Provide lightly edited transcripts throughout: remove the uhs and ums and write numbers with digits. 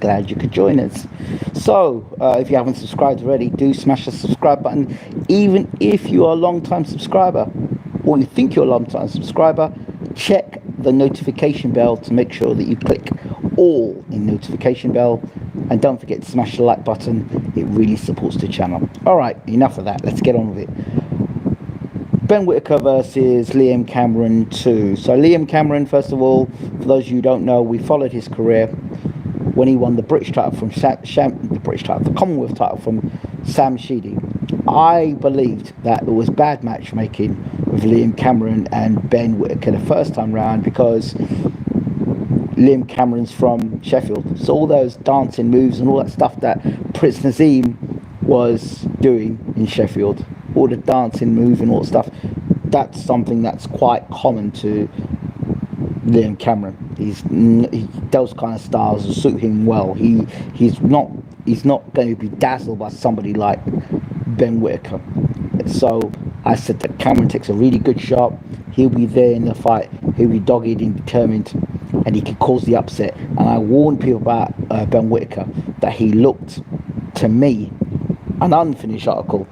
glad you could join us. So, if you haven't subscribed already, do smash the subscribe button. Even if you are a long-time subscriber, or you think you're a long-time subscriber, check the notification bell to make sure that you click all in notification bell. And don't forget to smash the like button. It really supports the channel. All right, enough of that. Let's get on with it. Ben Whittaker versus Liam Cameron 2. So Liam Cameron, first of all, for those of you who don't know, we followed his career when he won the British title from the Commonwealth title from Sam Sheedy. I believed that it was bad matchmaking with Liam Cameron and Ben Whittaker the first time round, because Liam Cameron's from Sheffield, so all those dancing moves and all that stuff that Prince Naseem was doing in Sheffield, all the dancing move and all that stuff, that's something that's quite common to Liam Cameron. Those kind of styles will suit him well. He's not going to be dazzled by somebody like Ben Whittaker. So I said that Cameron takes a really good shot. He'll be there in the fight. He'll be dogged and determined, and he can cause the upset. And I warned people about Ben Whittaker that he looked, to me, an unfinished article,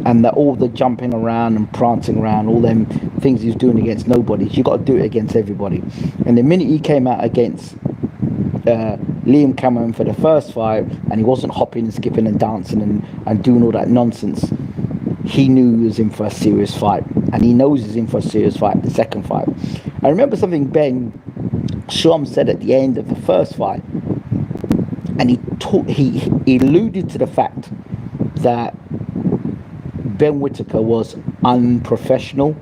and that all the jumping around and prancing around, all them things he was doing against nobody, you got to do it against everybody. And the minute he came out against Liam Cameron for the first fight, and he wasn't hopping and skipping and dancing and doing all that nonsense, he knew he was in for a serious fight, and he knows he's in for a serious fight the second fight. I remember something Ben Shum said at the end of the first fight, and he alluded to the fact that Ben Whittaker was unprofessional,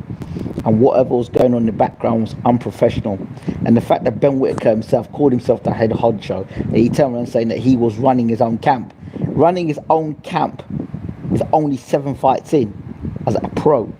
and whatever was going on in the background was unprofessional. And the fact that Ben Whittaker himself called himself the head honcho, and he turned around saying that he was running his own camp. Running his own camp with only 7 fights in as a pro.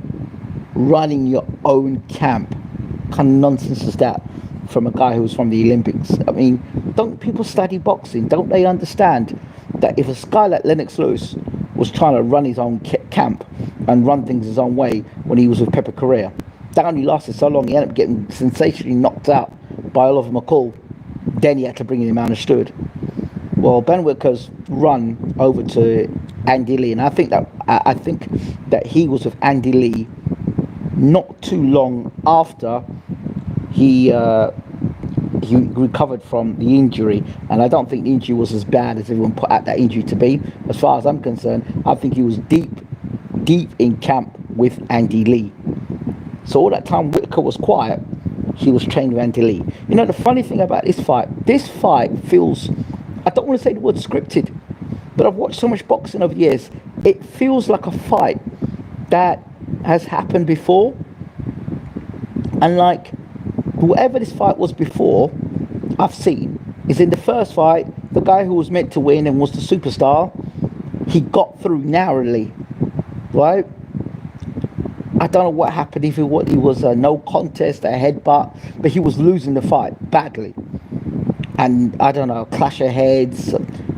Running your own camp. What kind of nonsense is that from a guy who was from the Olympics? I mean, don't people study boxing? Don't they understand that if a guy like Lennox Lewis was trying to run his own camp and run things his own way when he was with Pepper Correa, that only lasted so long, he ended up getting sensationally knocked out by Oliver McCall. Then he had to bring him out and stood. Well, Ben Whittaker's run over to Andy Lee, and I think that he was with Andy Lee not too long after he recovered from the injury, and I don't think the injury was as bad as everyone put out that injury to be. As far as I'm concerned, I think he was deep in camp with Andy Lee. So all that time Whittaker was quiet, he was trained with Andy Lee. You know, the funny thing about this fight feels, I don't want to say the word scripted, but I've watched so much boxing over the years, it feels like a fight that has happened before. And like, whoever this fight was before, I've seen, is in the first fight, the guy who was meant to win and was the superstar, he got through narrowly, right? I don't know what happened, if he was a no contest, a headbutt, but he was losing the fight badly. And I don't know, clash of heads,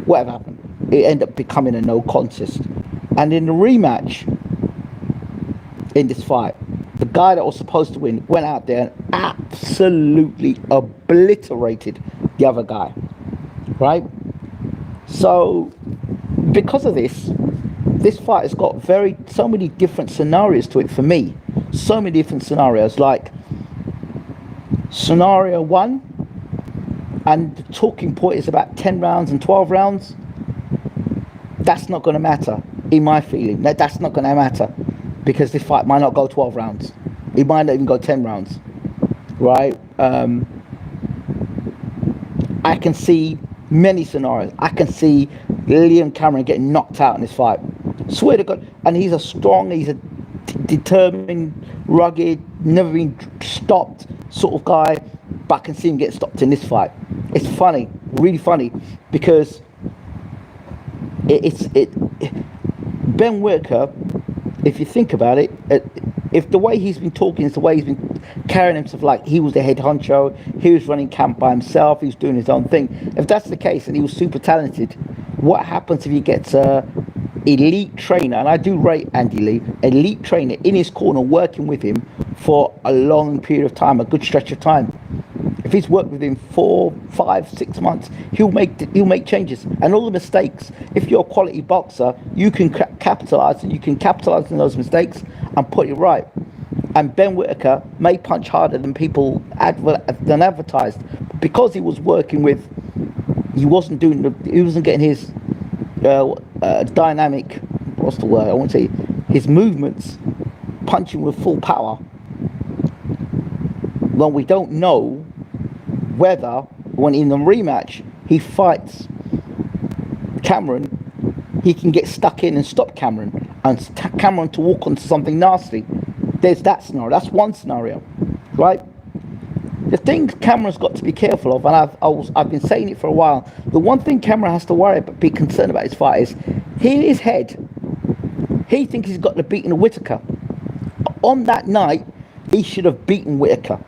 whatever happened. It ended up becoming a no contest. And in the rematch, in this fight, the guy that was supposed to win went out there and absolutely obliterated the other guy, right? So, because of this fight has got so many different scenarios to it for me. So many different scenarios, like scenario 1, and the talking point is about 10 rounds and 12 rounds. That's not going to matter, in my feeling. That's not going to matter, because this fight might not go 12 rounds. It might not even go 10 rounds, right? I can see many scenarios. I can see Liam Cameron getting knocked out in this fight. Swear to God. And he's a determined, rugged, never been stopped sort of guy, but I can see him get stopped in this fight. It's funny, really funny, because Ben Whittaker, if you think about it, if the way he's been talking is the way he's been carrying himself, like he was the head honcho, he was running camp by himself, he was doing his own thing. If that's the case and he was super talented, what happens if he gets a elite trainer, and I do rate Andy Lee, elite trainer in his corner working with him for a long period of time, a good stretch of time? If he's worked with him 4, 5, 6 months, he'll make changes. And all the mistakes, if you're a quality boxer, you can capitalize on those mistakes and put it right. And Ben Whittaker may punch harder than people advertised, because he was working with. He wasn't getting his dynamic. What's the word? I want to say his movements, punching with full power. Well, we don't know whether, when in the rematch he fights Cameron, he can get stuck in and stop Cameron, and Cameron to walk onto something nasty. There's that scenario. That's one scenario, right? The thing Cameron's got to be careful of, and I've been saying it for a while. The one thing Cameron has to worry about, be concerned about his fight is, in his head, he thinks he's got to beat Whittaker. On that night, he should have beaten Whittaker.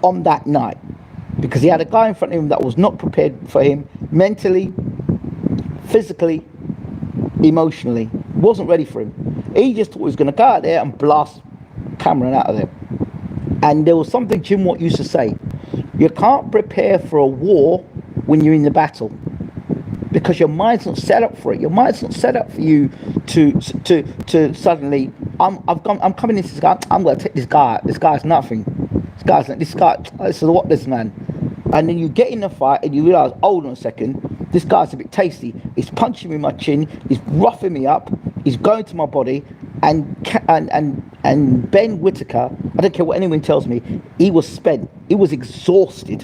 On that night, because he had a guy in front of him that was not prepared for him mentally, physically, emotionally. Wasn't ready for him. He just thought he was going to go out there and blast Cameron out of there. And there was something Jim Watt used to say: you can't prepare for a war when you're in the battle, because your mind's not set up for it. Your mind's not set up for you to suddenly, I'm coming into this guy, I'm going to take this guy out. This guy's nothing. This is what this man. And then you get in the fight and you realize, hold on a second, this guy's a bit tasty. He's punching me in my chin. He's roughing me up. He's going to my body. And Ben Whittaker, I don't care what anyone tells me, he was spent. He was exhausted.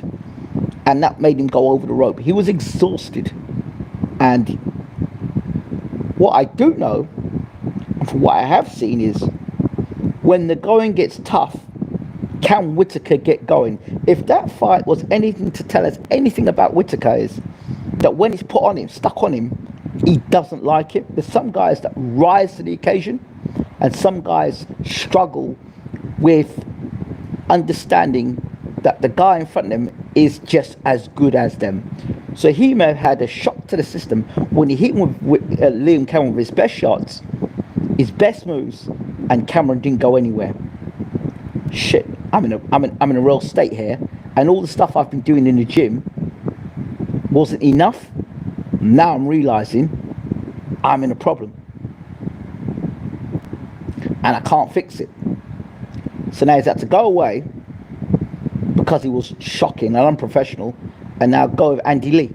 And that made him go over the rope. He was exhausted. And what I do know, and from what I have seen, is when the going gets tough, can Whittaker get going? If that fight was anything to tell us anything about Whittaker, is that when it's put on him, stuck on him, he doesn't like it. There's some guys that rise to the occasion, and some guys struggle with understanding that the guy in front of them is just as good as them. So he may have had a shock to the system when he hit him with Liam Cameron with his best shots, his best moves, and Cameron didn't go anywhere. Shit, I'm in a real state here, and all the stuff I've been doing in the gym wasn't enough. Now I'm realizing I'm in a problem, and I can't fix it. So now he's had to go away because he was shocking and unprofessional, and now go with Andy Lee.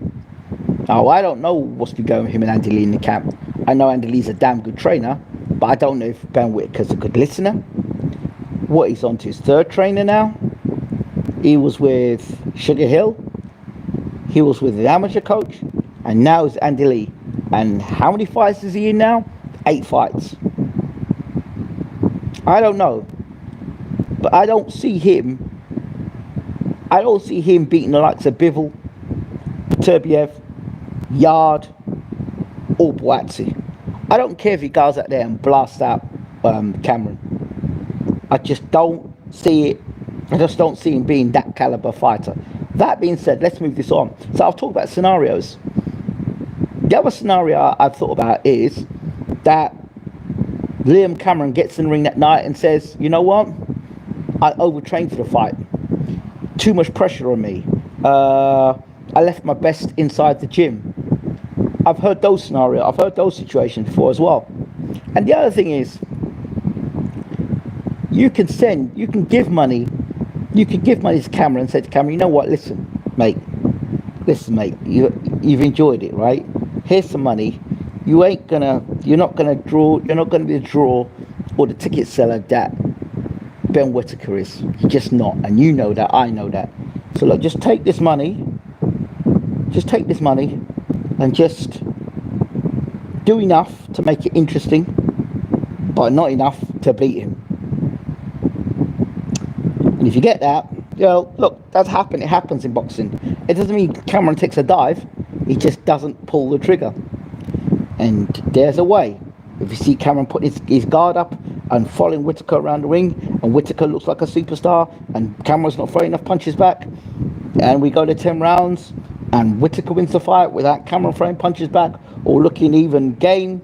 Now I don't know what's been going with him and Andy Lee in the camp. I know Andy Lee's a damn good trainer, but I don't know if Ben Whittaker's a good listener. What, he's on to his third trainer now? He was with Sugar Hill. He was with the amateur coach. And now it's Andy Lee. And how many fights is he in now? 8 fights. I don't know. But I don't see him beating the likes of Bivol, Turbiev, Yard, or Boatsi. I don't care if he goes out there and blasts out Cameron. I just don't see it. I just don't see him being that caliber fighter. That being said, let's move this on. So I've talked about scenarios. The other scenario I've thought about is that Liam Cameron gets in the ring that night and says, you know what? I overtrained for the fight. Too much pressure on me. I left my best inside the gym. I've heard those scenarios. I've heard those situations before as well. And the other thing is, you can give money to Cameron and say to Cameron, you know what, listen mate, you've enjoyed it, right? Here's some money. You're not gonna be the draw or the ticket seller that Ben Whittaker is. You're just not, and you know that, I know that. So look, just take this money and just do enough to make it interesting, but not enough to beat him. And if you get that, look, that's happened. It happens in boxing. It doesn't mean Cameron takes a dive. He just doesn't pull the trigger. And there's a way. If you see Cameron put his guard up and following Whittaker around the ring, and Whittaker looks like a superstar, and Cameron's not throwing enough punches back, and we go to 10 rounds, and Whittaker wins the fight without Cameron throwing punches back or looking even game,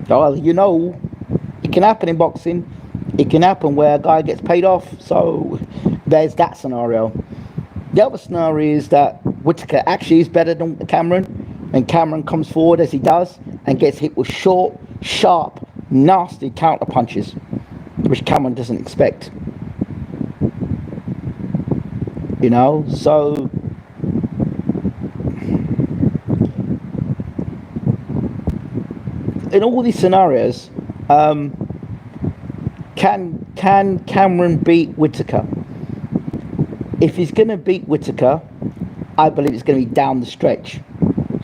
well, it can happen in boxing. It can happen where a guy gets paid off. So there's that scenario. The other scenario is that Whittaker actually is better than Cameron, and Cameron comes forward as he does and gets hit with short, sharp, nasty counter punches, which Cameron doesn't expect. You know, so in all these scenarios, can Cameron beat Whittaker? If he's going to beat Whittaker, I believe it's going to be down the stretch.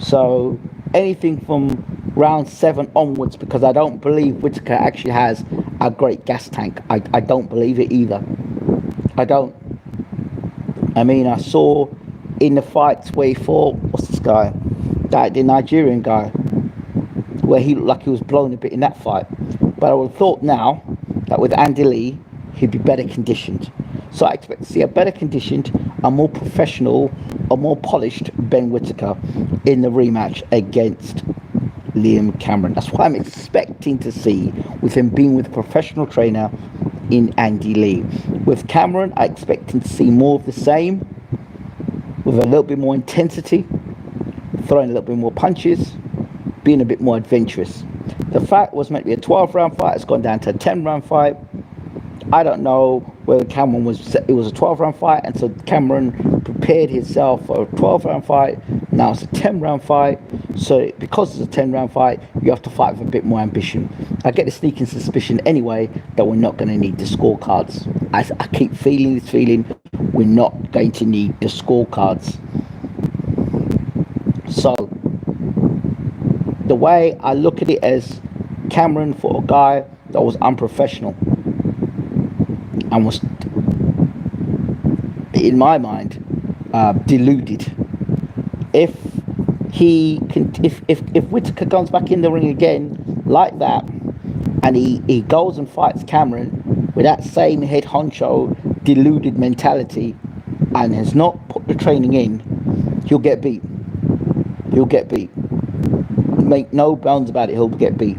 So anything from round 7 onwards, because I don't believe Whittaker actually has a great gas tank. I don't believe it either. I don't. I mean, I saw in the fights where he fought, what's this guy? The Nigerian guy, where he looked like he was blown a bit in that fight. But I would have thought now that with Andy Lee, he'd be better conditioned. So I expect to see a better conditioned, a more professional, a more polished Ben Whittaker in the rematch against Liam Cameron. That's what I'm expecting to see, with him being with a professional trainer in Andy Lee. With Cameron, I expect him to see more of the same, with a little bit more intensity, throwing a little bit more punches, being a bit more adventurous. The fight was meant to be a 12-round fight. It's gone down to a 10-round fight. I don't know whether Cameron was... It was a 12-round fight, and so Cameron prepared himself for a 12-round fight. Now it's a 10-round fight. So because it's a 10-round fight, you have to fight with a bit more ambition. I get the sneaking suspicion anyway that we're not going to need the scorecards. I keep feeling this feeling. We're not going to need the scorecards. So the way I look at it as Cameron fought a guy that was unprofessional and was, in my mind, deluded. If he can, if Whittaker comes back in the ring again like that, and he goes and fights Cameron with that same head honcho deluded mentality, and has not put the training in, he'll get beat. He'll get beat. Make no bones about it, he'll get beat.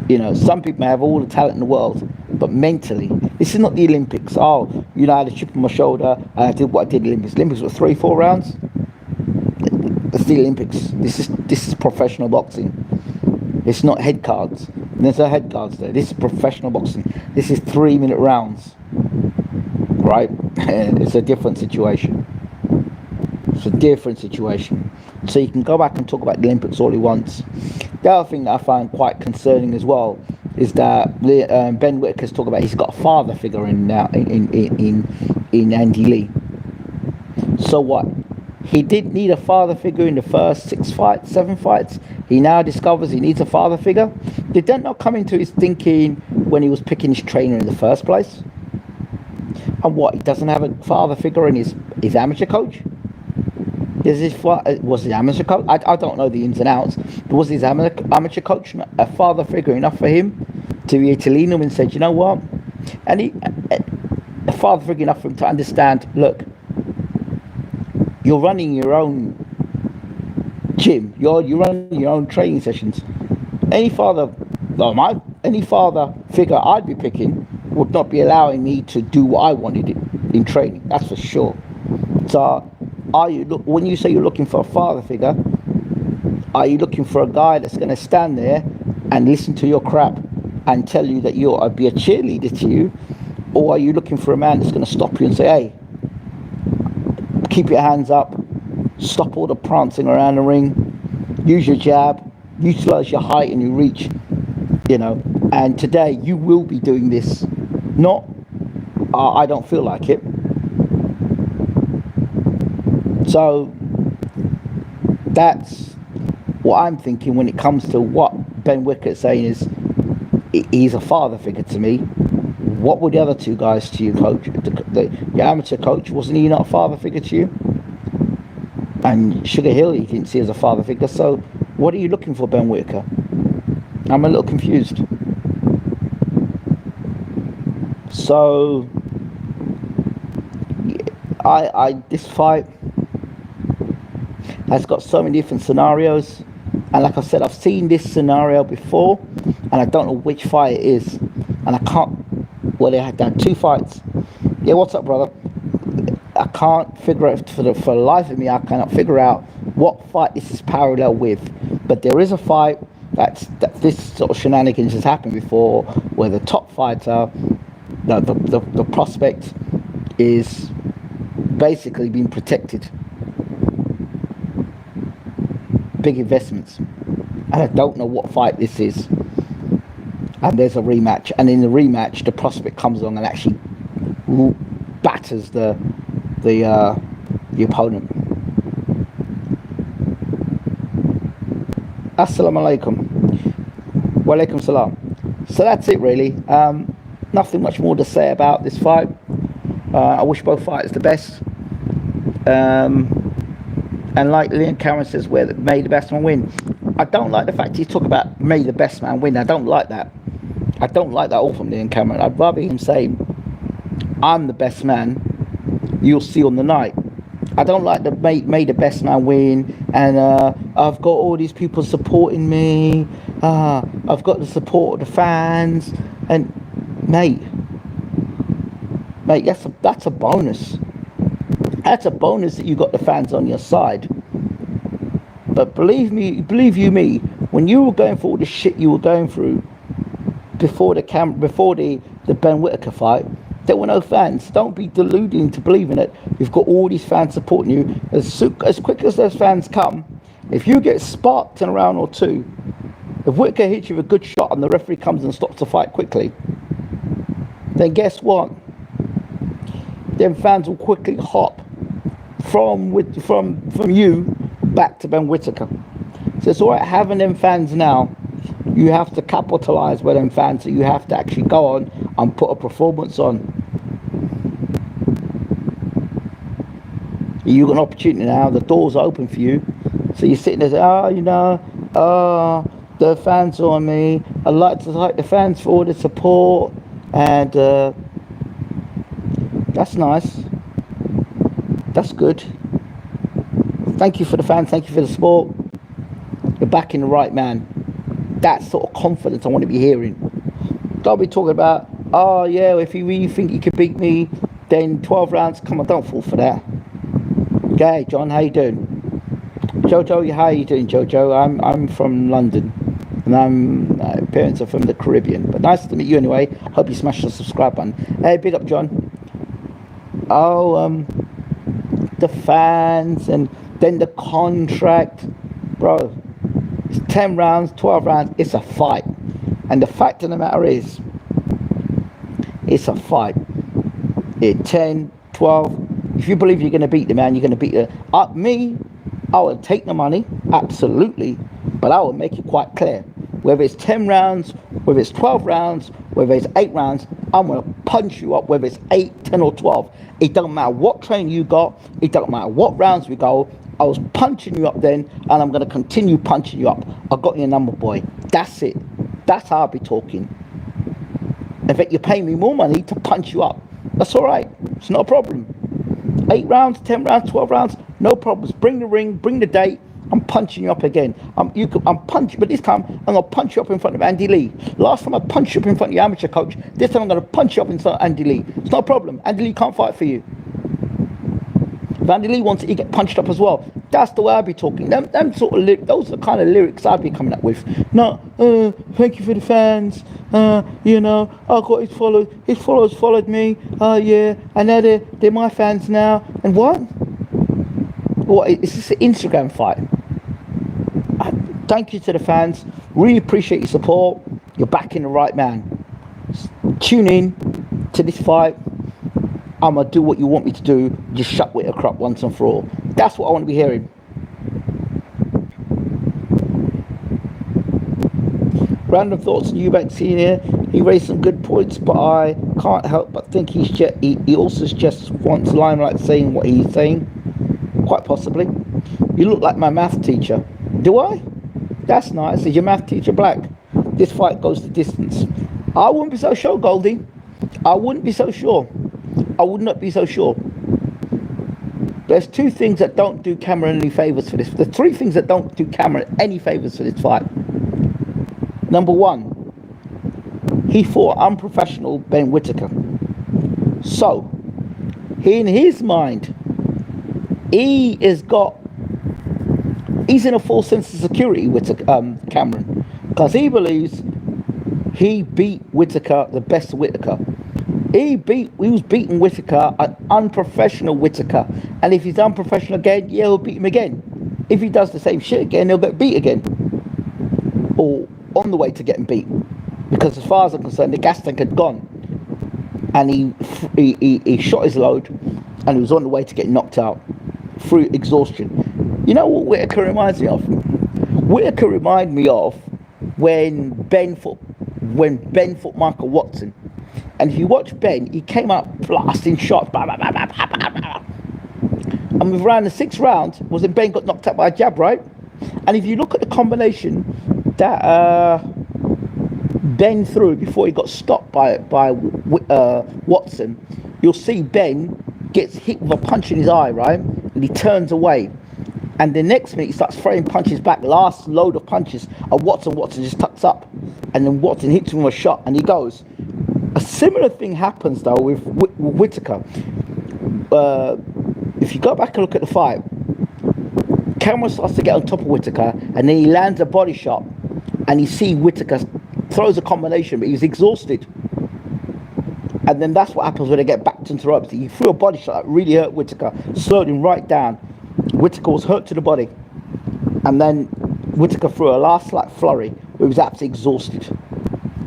You know, some people may have all the talent in the world, but mentally, this is not the Olympics. Oh, you know, I had a chip on my shoulder, I did what I did in the Olympics. Olympics were 3-4 rounds. It's the Olympics. This is professional boxing. It's not head cards. There's no head cards there. This is professional boxing. This is 3-minute rounds. Right? It's a different situation. It's a different situation. So you can go back and talk about the Olympics all he wants. The other thing that I find quite concerning as well is that Ben Whittaker's talking about he's got a father figure in Andy Lee. So what? He didn't need a father figure in the first 7 fights. He now discovers he needs a father figure. Did that not come into his thinking when he was picking his trainer in the first place? And what? He doesn't have a father figure in his amateur coach? Was his amateur coach? I don't know the ins and outs. But was his amateur coach a father figure enough for him to be able to lean him and say, you know what? And a father figure enough for him to understand, look, you're running your own gym. You're running your own training sessions. Any father figure I'd be picking would not be allowing me to do what I wanted in training. That's for sure. So, when you say you're looking for a father figure, are you looking for a guy that's going to stand there and listen to your crap and tell you that you'll be a cheerleader to you, or are you looking for a man that's going to stop you and say, hey, keep your hands up, stop all the prancing around the ring, use your jab, utilize your height and your reach, you know, and today you will be doing this, not I don't feel like it. So that's what I'm thinking when it comes to what Ben Whittaker is saying is he's a father figure to me. What were the other two guys to you, coach? Your amateur coach, wasn't he not a father figure to you? And Sugar Hill, you didn't see as a father figure. So what are you looking for, Ben Whittaker? I'm a little confused. So this fight has got so many different scenarios, and like I said, I've seen this scenario before, and I don't know which fight it is, and I can't. Well, they had 2 fights. Yeah, what's up, brother? I can't figure out, for the life of me, I cannot figure out what fight this is parallel with. But there is a fight that this sort of shenanigans has happened before, where the top fighter, the prospect, is basically being protected. Big investments. And I don't know what fight this is. And there's a rematch. And in the rematch, the prospect comes along and actually batters the opponent. Assalamu alaikum. Wa alaikum salam. So that's it really. Nothing much more to say about this fight. I wish both fighters the best. And like Liam Cameron says, may the best man win. I don't like the fact he's talking about may the best man win. I don't like that. I don't like that all from Liam Cameron. I'd rather him say, I'm the best man, you'll see on the night. I don't like the may the best man win, and I've got all these people supporting me, I've got the support of the fans, and mate, that's a bonus. That's a bonus that you got the fans on your side. But believe you me, when you were going through all the shit you were going through before the Ben Whittaker fight, there were no fans. Don't be deluding to believe in it. You've got all these fans supporting you. As quick as those fans come, if you get sparked in a round or two, if Whittaker hits you with a good shot and the referee comes and stops the fight quickly, then guess what? Then fans will quickly hop from you back to Ben Whittaker. So it's all right having them fans now. You have to capitalize with them fans, so you have to actually go on and put a performance on. You got an opportunity now, the doors are open for you. So you're sitting there saying, the fans are on me. I'd like to thank the fans for all the support. And that's nice. That's good. Thank you for the fans, thank you for the support. You're backing the right man. That sort of confidence I want to be hearing. Don't be talking about, oh yeah, if you really think you could beat me, then 12 rounds. Come on, don't fall for that. Okay, John, how you doing? Jojo, how you doing, Jojo? I'm from London, and my parents are from the Caribbean. But nice to meet you anyway. Hope you smash the subscribe button. Hey, big up, John. Oh, the fans, and then the contract, bro. It's 10 rounds, 12 rounds, it's a fight. And the fact of the matter is, it's a fight. 10, 12, if you believe you're going to beat the man, you're going to beat the... me, I would take the money, absolutely, but I would make it quite clear. Whether it's 10 rounds, whether it's 12 rounds, whether it's 8 rounds, I'm going to punch you up, whether it's 8, 10 or 12. It don't matter what training you got, it don't matter what rounds we go, I was punching you up then, and I'm going to continue punching you up. I got your number, boy. That's it. That's how I'll be talking. In fact, you're paying me more money to punch you up. That's all right. It's not a problem. 8 rounds, 10 rounds, 12 rounds, no problems. Bring the ring, bring the date. I'm punching you up again. I'm punching, but this time I'm going to punch you up in front of Andy Lee. Last time I punched you up in front of your amateur coach. This time I'm going to punch you up in front of Andy Lee. It's not a problem. Andy Lee can't fight for you. If Andy Lee wants it, he get punched up as well. That's the way I'd be talking. Them sort of those are the kind of lyrics I'd be coming up with. No, thank you for the fans. I got his followers. His followers followed me. Yeah, and now they're my fans now. And what? What? Is this an Instagram fight? Thank you to the fans. Really appreciate your support. You're backing the right man. Tune in to this fight. I'm going to do what you want me to do. Just shut Whittaker up once and for all. That's what I want to be hearing. Random thoughts on Eubank Senior. He raised some good points, but I can't help but think he also just wants limelight saying what he's saying. Quite possibly. You look like my math teacher. Do I? That's nice. Is your math teacher black? This fight goes the distance. I wouldn't be so sure, Goldie. I wouldn't be so sure. I would not be so sure. There's 2 things that don't do Cameron any favours for this. There's 3 things that don't do Cameron any favours for this fight. Number 1, he fought unprofessional Ben Whittaker. So, in his mind, he's in a false sense of security with Cameron, because he believes he beat Whittaker, the best Whittaker. He was beating Whittaker, an unprofessional Whittaker, and if he's unprofessional again, yeah, he'll beat him again. If he does the same shit again, he'll get beat again, or on the way to getting beat, because as far as I'm concerned, the gas tank had gone, and he shot his load, and he was on the way to get knocked out through exhaustion. You know what Whittaker reminds me of? Whittaker reminded me of when Ben fought Michael Watson. And if you watch Ben, he came out blasting shots. Blah, blah, blah, blah, blah, blah, blah. And with around the 6th round, was when Ben got knocked out by a jab, right? And if you look at the combination that Ben threw before he got stopped by Watson, you'll see Ben gets hit with a punch in his eye, right? And he turns away. And the next minute, he starts throwing punches back, last load of punches. And Watson just tucks up. And then Watson hits him with a shot, and he goes. A similar thing happens, though, with Whittaker. If you go back and look at the fight, Cameron starts to get on top of Whittaker, and then he lands a body shot, and you see Whittaker throws a combination, but he's exhausted. And then that's what happens when they get backed into the ropes. He threw a body shot that really hurt Whittaker, slowed him right down. Whittaker was hurt to the body, and then Whittaker threw a last like flurry where he was absolutely exhausted.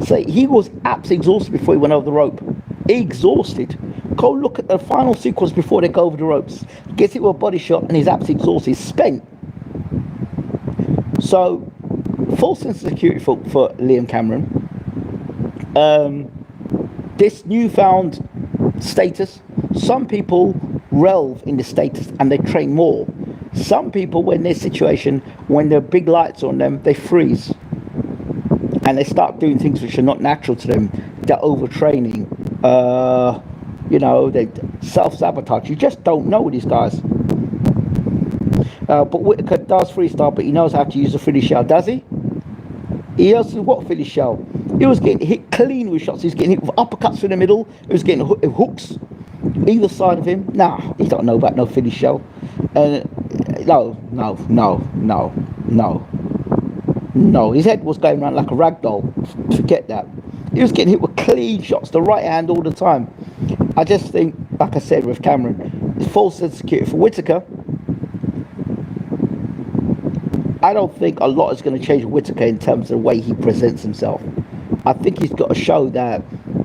So he was absolutely exhausted before he went over the rope. Exhausted. Go look at the final sequence before they go over the ropes. Gets hit with a body shot and he's absolutely exhausted. He's spent. So, full sense of security for Liam Cameron. This newfound status. Some people relve in the status and they train more. Some people, when their situation, when the big lights on them, they freeze. And they start doing things which are not natural to them. They're overtraining. They self-sabotage. You just don't know with these guys. But Whittaker does freestyle, but he knows how to use the Philly shell, does he? He knows what Philly shell? He was getting hit clean with shots. He was getting hit with uppercuts in the middle. He was getting hooks either side of him. Nah, he don't know about no Philly shell. No, his head was going around like a rag doll. Forget that. He was getting hit with clean shots, the right hand all the time. I just think, like I said with Cameron, it's false sense of security for Whittaker. I don't think a lot is going to change Whittaker in terms of the way he presents himself. I think he's got to show that,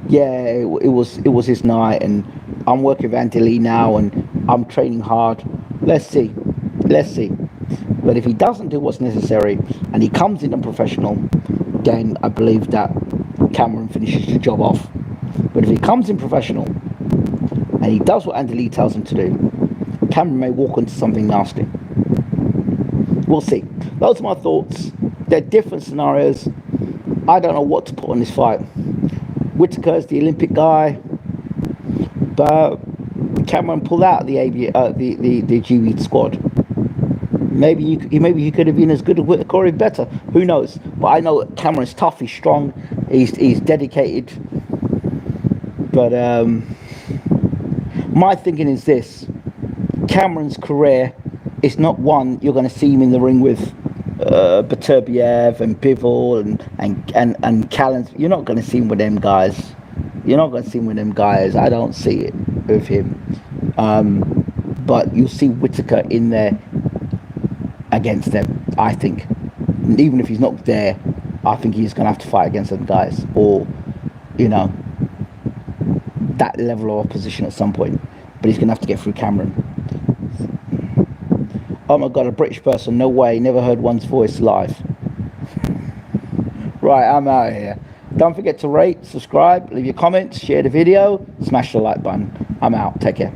yeah, it was his night, and I'm working with Andy Lee now, and I'm training hard. Let's see. But if he doesn't do what's necessary and he comes in unprofessional, then I believe that Cameron finishes the job off. But if he comes in professional and he does what Andy Lee tells him to do, Cameron may walk into something nasty. We'll see. Those are my thoughts. They're different scenarios. I don't know what to put on this fight. Whittaker's the Olympic guy, but Cameron pulled out of the GB squad. Maybe he could have been as good as Whittaker or better. Who knows? But I know Cameron's tough. He's strong. He's dedicated. But my thinking is this: Cameron's career is not one you're going to see him in the ring with Beterbiev and Bivol and Callens. You're not going to see him with them guys. I don't see it with him. But you'll see Whittaker in there against them, I think. And even if he's not there, I think he's going to have to fight against them guys, or that level of opposition at some point. But he's going to have to get through Cameron. Oh my God, a British person, no way, never heard one's voice live. Right, I'm out of here. Don't forget to rate, subscribe, leave your comments, share the video, smash the like button. I'm out, take care.